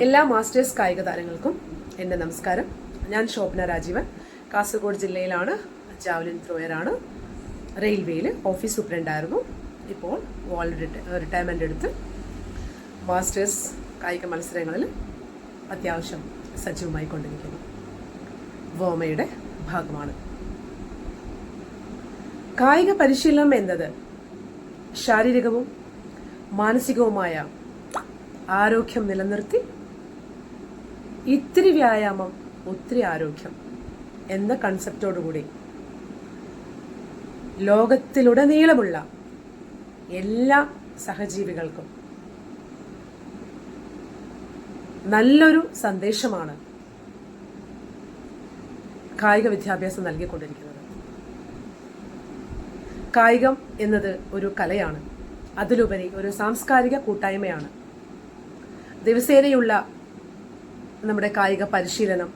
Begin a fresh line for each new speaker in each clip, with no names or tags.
എല്ലാ മാസ്റ്റേഴ്സ് കായിക താരങ്ങൾക്കും എൻ്റെ നമസ്കാരം. ഞാൻ ശോഭന രാജീവൻ, കാസർഗോഡ് ജില്ലയിലാണ്. ജാവലിൻ ത്രോയറാണ്. റെയിൽവേയിൽ ഓഫീസ് സൂപ്രണ്ടായിരുന്നു. ഇപ്പോൾ റിട്ടയർമെൻ്റ് എടുത്ത് മാസ്റ്റേഴ്സ് കായിക മത്സരങ്ങളിൽ അത്യാവശ്യം സജീവമായി കൊണ്ടിരിക്കുന്നു. വോമയുടെ ഭാഗമാണ്. കായിക പരിശീലനം എന്നത് ശാരീരികവും മാനസികവുമായ ആരോഗ്യം നിലനിർത്തി ഇത്തിരി വ്യായാമം ഒത്തിരി ആരോഗ്യം എന്ന കൺസെപ്റ്റോടുകൂടി ലോകത്തിലുടനീളമുള്ള എല്ലാ സഹജീവികൾക്കും നല്ലൊരു സന്ദേശമാണ് കായിക വിദ്യാഭ്യാസം നൽകിക്കൊണ്ടിരിക്കുന്നത്. കായികം എന്നത് ഒരു കലയാണ്, അതിലുപരി ഒരു സാംസ്കാരിക കൂട്ടായ്മയാണ്. ദിവസേനയുള്ള നമ്മുടെ കായിക പരിശീലനം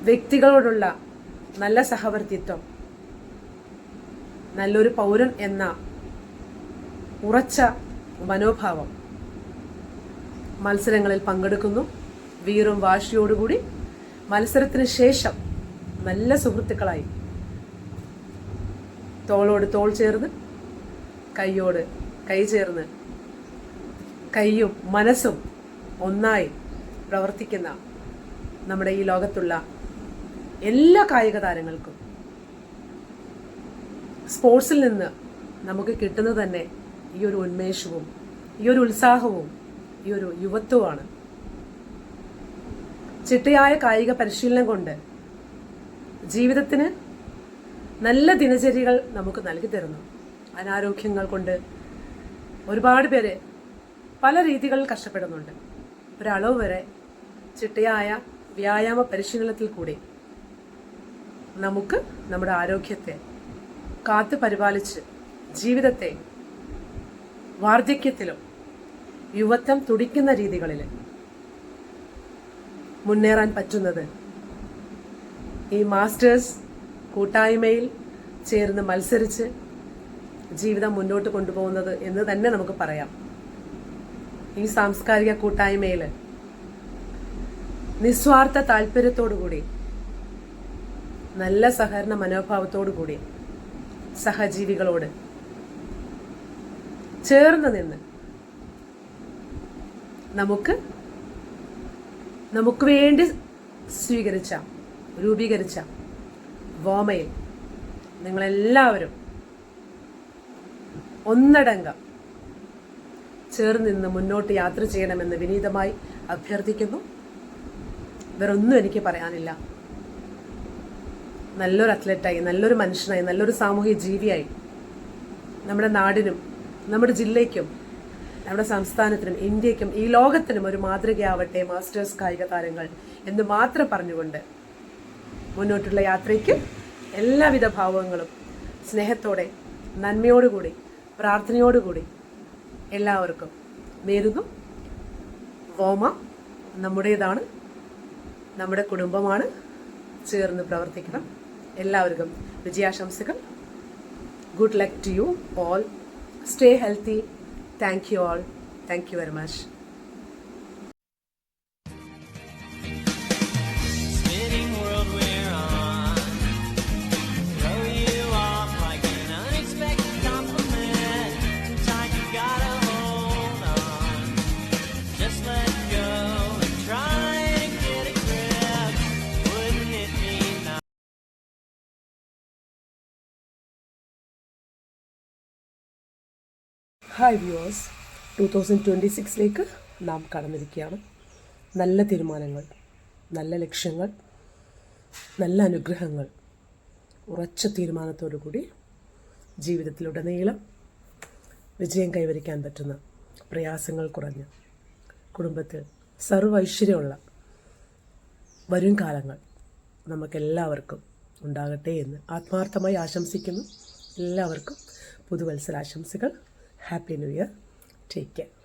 വ്യക്തികളോടുള്ള നല്ല സഹവർത്തിത്വം, നല്ലൊരു പൗരൻ എന്ന ഉറച്ച മനോഭാവം, മത്സരങ്ങളിൽ പങ്കെടുക്കുന്നു. വീറും വാശിയോടുകൂടി മത്സരത്തിന് ശേഷം നല്ല സുഹൃത്തുക്കളായി തോളോട് തോൾ ചേർന്ന് കൈയോട് കൈ ചേർന്ന് കൈയും മനസ്സും ഒന്നായി പ്രവർത്തിക്കുന്ന നമ്മുടെ ഈ ലോകത്തുള്ള എല്ലാ കായിക താരങ്ങൾക്കും സ്പോർട്സിൽ നിന്ന് നമുക്ക് കിട്ടുന്നത് തന്നെ ഈ ഒരു ഉന്മേഷവും ഈ ഒരു ഉത്സാഹവും ഈ ഒരു യുവത്വമാണ്. ചിട്ടയായ കായിക പരിശീലനം കൊണ്ട് ജീവിതത്തിന് നല്ല ദിനചര്യകൾ നമുക്ക് നൽകി തരുന്നു. അനാരോഗ്യങ്ങൾ കൊണ്ട് ഒരുപാട് പേര് പല രീതികളിൽ കഷ്ടപ്പെടുന്നുണ്ട്. ഒരളവ് വരെ ചിട്ടയായ വ്യായാമ പരിശീലനത്തിൽ കൂടി നമുക്ക് നമ്മുടെ ആരോഗ്യത്തെ കാത്തു പരിപാലിച്ച് ജീവിതത്തെ വാർദ്ധക്യത്തിലും യുവത്വം തുടിക്കുന്ന രീതികളിൽ മുന്നേറാൻ പറ്റുന്നത് ഈ മാസ്റ്റേഴ്സ് കൂട്ടായ്മയിൽ ചേർന്ന് മത്സരിച്ച് ജീവിതം മുന്നോട്ട് കൊണ്ടുപോകുന്നത് എന്ന് തന്നെ നമുക്ക് പറയാം. ഈ സാംസ്കാരിക കൂട്ടായ്മയിൽ നിസ്വാർത്ഥ താല്പര്യത്തോടുകൂടി നല്ല സഹകരണ മനോഭാവത്തോടുകൂടി സഹജീവികളോട് ചേർന്ന് നിന്ന് നമുക്ക് വേണ്ടി രൂപീകരിച്ച വോമയിൽ നിങ്ങളെല്ലാവരും ഒന്നടങ്കം ചേർന്ന് നിന്ന് മുന്നോട്ട് യാത്ര ചെയ്യണമെന്ന് വിനീതമായി അഭ്യർത്ഥിക്കുന്നു. വേറൊന്നും എനിക്ക് പറയാനില്ല. നല്ലൊരു അത്ലറ്റായി, നല്ലൊരു മനുഷ്യനായി, നല്ലൊരു സാമൂഹിക ജീവിയായി നമ്മുടെ നാടിനും നമ്മുടെ ജില്ലയ്ക്കും നമ്മുടെ സംസ്ഥാനത്തിനും ഇന്ത്യക്കും ഈ ലോകത്തിനും ഒരു മാതൃകയാവട്ടെ മാസ്റ്റേഴ്സ് കായിക താരങ്ങൾ എന്ന് മാത്രം പറഞ്ഞുകൊണ്ട് മുന്നോട്ടുള്ള യാത്രയ്ക്ക് എല്ലാവിധ ഭാവങ്ങളും സ്നേഹത്തോടെ നന്മയോടുകൂടി പ്രാർത്ഥനയോടുകൂടി എല്ലാവർക്കും നേരുന്നു. വോമ നമ്മുടേതാണ്, നമ്മുടെ കുടുംബമാണ്. ചേർന്ന് പ്രവർത്തിക്കണം. എല്ലാവർക്കും വിജയാശംസകൾ. Good luck to you all. Stay healthy. Thank you all. Thank you very much. Hi viewers, 2026 നാം കടന്നിരിക്കുകയാണ്. നല്ല തീരുമാനങ്ങൾ, നല്ല ലക്ഷ്യങ്ങൾ, നല്ല അനുഗ്രഹങ്ങൾ, ഉറച്ച തീരുമാനത്തോടുകൂടി ജീവിതത്തിലുടനീളം വിജയം കൈവരിക്കാൻ പറ്റുന്ന, പ്രയാസങ്ങൾ കുറഞ്ഞ് കുടുംബത്തിൽ സർവ്വ ഐശ്വര്യമുള്ള വരും കാലങ്ങൾ നമുക്കെല്ലാവർക്കും ഉണ്ടാകട്ടെ എന്ന് ആത്മാർത്ഥമായി ആശംസിക്കുന്നു. എല്ലാവർക്കും പുതുവത്സരാശംസകൾ. Happy New Year. Take care.